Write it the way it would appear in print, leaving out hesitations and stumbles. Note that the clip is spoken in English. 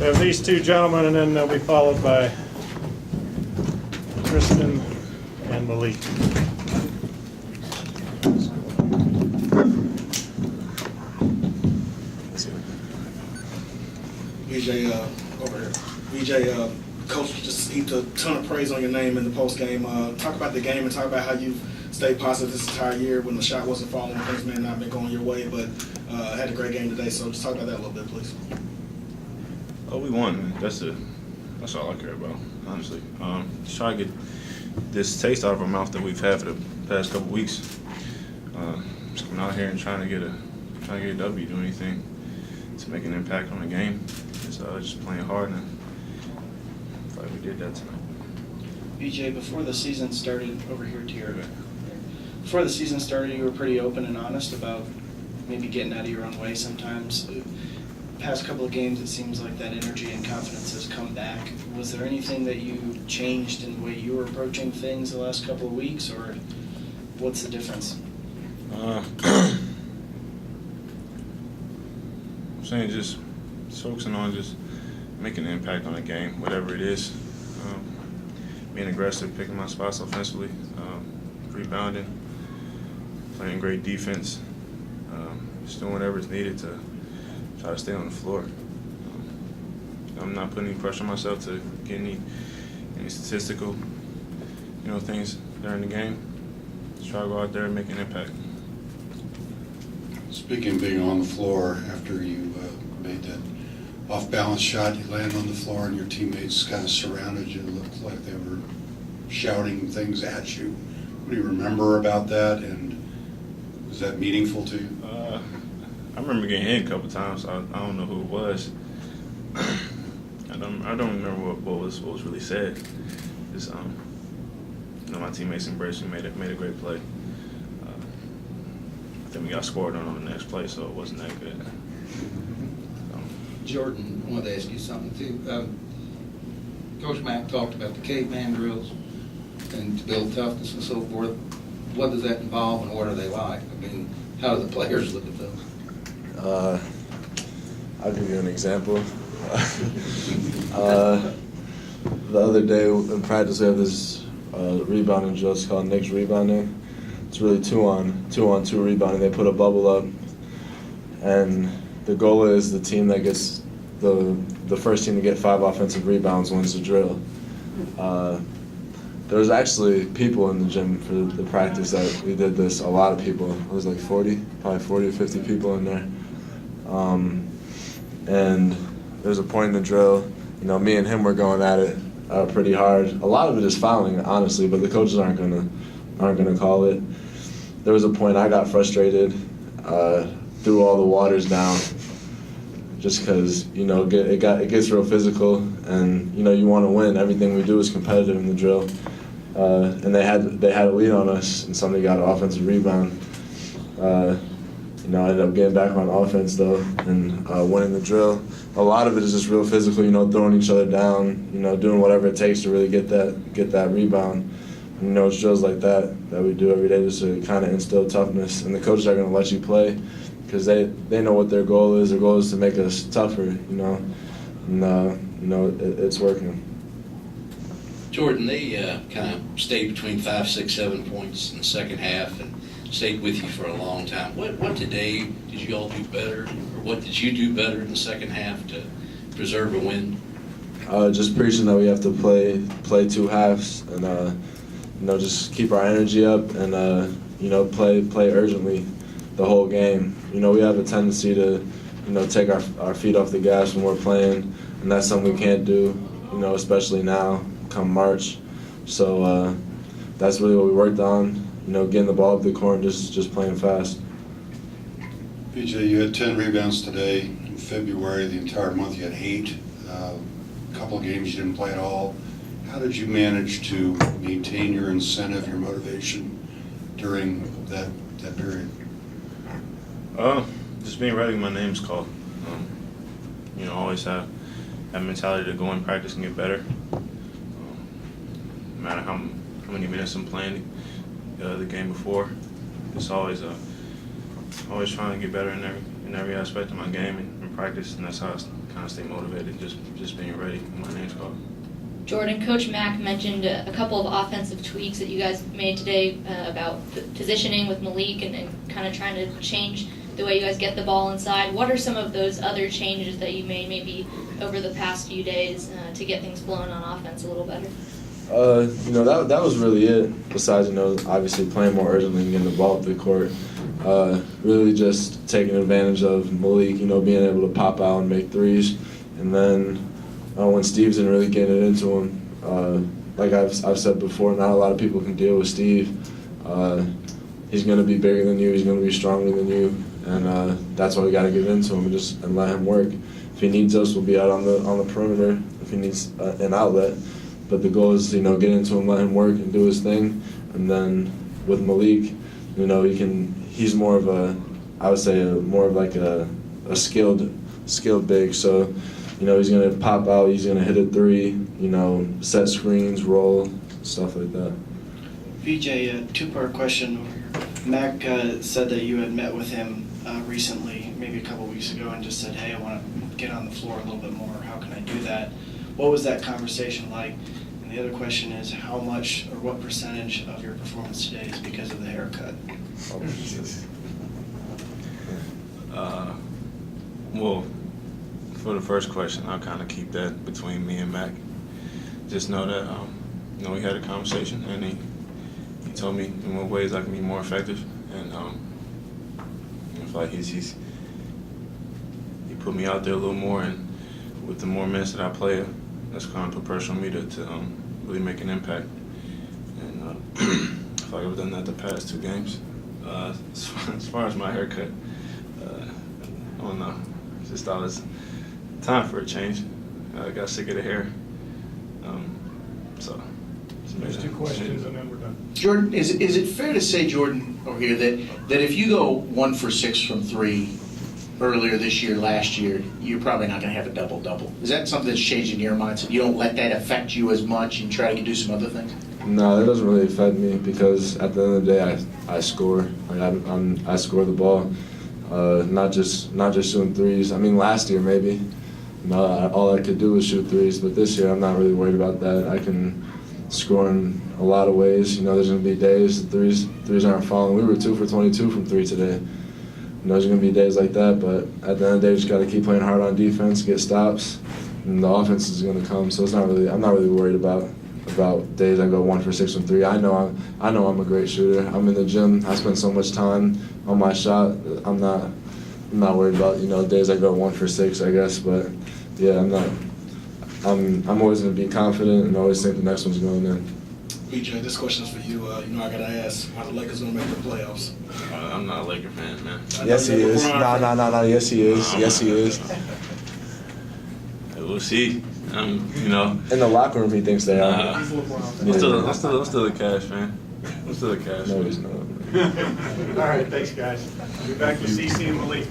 have these two gentlemen, and then they'll be followed by Kristen and Malik. BJ, over here. BJ, Coach just heaped a ton of praise on your name in the post game. Talk about the game and talk about how you've stayed positive this entire year when the shot wasn't falling, things may not have been going your way, but had a great game today. So just talk about that a little bit, please. Oh, we won, man. That's all I care about, honestly. Just try to get this taste out of our mouth that we've had for the past couple weeks. Just coming out here and trying to get a W, do anything to make an impact on the game. Just playing hard, and I feel like we did that tonight. BJ, before the season started, before the season started, you were pretty open and honest about maybe getting out of your own way sometimes. Past couple of games, it seems like that energy and confidence has come back. Was there anything that you changed in the way you were approaching things the last couple of weeks, or what's the difference? I'm saying just focusing on just making an impact on the game, whatever it is. Being aggressive, picking my spots offensively, rebounding, playing great defense, just doing whatever is needed to try to stay on the floor. I'm not putting any pressure on myself to get any statistical, things during the game. Just try to go out there and make an impact. Speaking of being on the floor, after you made that off-balance shot, you landed on the floor and your teammates kind of surrounded you. It looked like they were shouting things at you. What do you remember about that, and was that meaningful to you? I remember getting hit a couple times. I don't know who it was. I don't remember what was really said. Just my teammates embraced me, made a great play. I think we got scored on the next play, so it wasn't that good. Jordan, I wanted to ask you something too. Coach Mack talked about the caveman drills and to build toughness and so forth. What does that involve, and what are they like? I mean, how do the players look at those? I'll give you an example. The other day in practice, we have this rebounding drill. It's called Nick's rebounding. It's really two-on-two rebounding. They put a bubble up, and the goal is the team that gets the first team to get 5 offensive rebounds wins the drill. There was actually people in the gym for the practice that we did this. A lot of people. It was like probably 40 or 50 people in there. And there was a point in the drill. Me and him were going at it pretty hard. A lot of it is fouling, honestly, but the coaches aren't gonna call it. There was a point I got frustrated, threw all the waters down, just because it gets real physical, and you want to win. Everything we do is competitive in the drill, and they had a lead on us, and somebody got an offensive rebound. I ended up getting back on offense though, and winning the drill. A lot of it is just real physical, throwing each other down, doing whatever it takes to really get that rebound. It's drills like that we do every day just to kind of instill toughness, and the coaches are going to let you play because they know what their goal is. Their goal is to make us tougher, and it's working. Jordan, they kind of stayed between 5, 6, 7 points in the second half and stayed with you for a long time. What today did you all do better, or what did you do better in the second half to preserve a win? Just preaching that we have to play 2 halves and just keep our energy up and play urgently the whole game. We have a tendency to take our feet off the gas when we're playing, and that's something we can't do, especially now come March. So that's really what we worked on. Getting the ball up the court and just playing fast. BJ, you had 10 rebounds today. In February, the entire month, you had 8. A couple of games you didn't play at all. How did you manage to maintain your incentive, your motivation during that period? Just being ready when my name's called. Always have that mentality to go in practice and get better. No matter how many minutes I'm playing the game before, it's always trying to get better in every aspect of my game and practice, and that's how I kind of stay motivated and just being ready when my name's called. Jordan, Coach Mack mentioned a couple of offensive tweaks that you guys made today about positioning with Malik and kind of trying to change the way you guys get the ball inside. What are some of those other changes that you made maybe over the past few days to get things flowing on offense a little better? That was really it. Besides, obviously playing more urgently and getting the ball up the court. Really just taking advantage of Malik, being able to pop out and make threes. And then when Steve's in, really getting it into him. Like I've said before, not a lot of people can deal with Steve. He's going to be bigger than you. He's going to be stronger than you. And that's why we got to get into him and let him work. If he needs us, we'll be out on the perimeter. If he needs an outlet. But the goal is, get into him, let him work and do his thing. And then with Malik, he's more of I would say more of like a skilled big. So, he's going to pop out, he's going to hit a three, set screens, roll, stuff like that. VJ, a two-part question over here. Mac said that you had met with him recently, maybe a couple weeks ago, and just said, hey, I want to get on the floor a little bit more. How can I do that? What was that conversation like? And the other question is, how much or what percentage of your performance today is because of the haircut? Oh, Jesus. Well, for the first question, I'll kind of keep that between me and Mac. Just know that, we had a conversation, and he told me in what ways I can be more effective, and I feel like he put me out there a little more, and with the more minutes that I play, that's kind of put pressure on me to really make an impact. And I feel like I've done that the past 2 games. As far as my haircut, I don't know. Just thought it was time for a change. I got sick of the hair. So. There's 2 questions and then we're done. Jordan, is it fair to say, Jordan, over here, that if you go 1 for 6 from 3 earlier this year, last year, you're probably not going to have a double-double? Is that something that's changed in your mindset? You don't let that affect you as much and try to do some other things? No, that doesn't really affect me because at the end of the day, I score. Like I score the ball, not just shooting threes. I mean, last year maybe, all I could do was shoot threes, but this year I'm not really worried about that. I can score in a lot of ways. There's going to be days the threes aren't falling. We were 2 for 22 from 3 today. There's going to be days like that, but at the end of the day, just got to keep playing hard on defense, get stops, and the offense is going to come. So I'm not really worried about days I go 1 for 6 from 3. I know I'm a great shooter. I'm in the gym. I spend so much time on my shot. I'm not worried about days I go 1 for 6, I guess. But yeah, I'm always going to be confident and always think the next one's going in. BJ, this question is for you. I got to ask, are the Lakers going to make the playoffs? I'm not a Laker fan, man. Yes, he is. No. Yes, he is. Yes, he is. We'll see. In the locker room, he thinks they are. I'm still a Cash fan. I'm still a Cash No, fan. he's not. All right, thanks, guys. We'll be back with CC and Malik.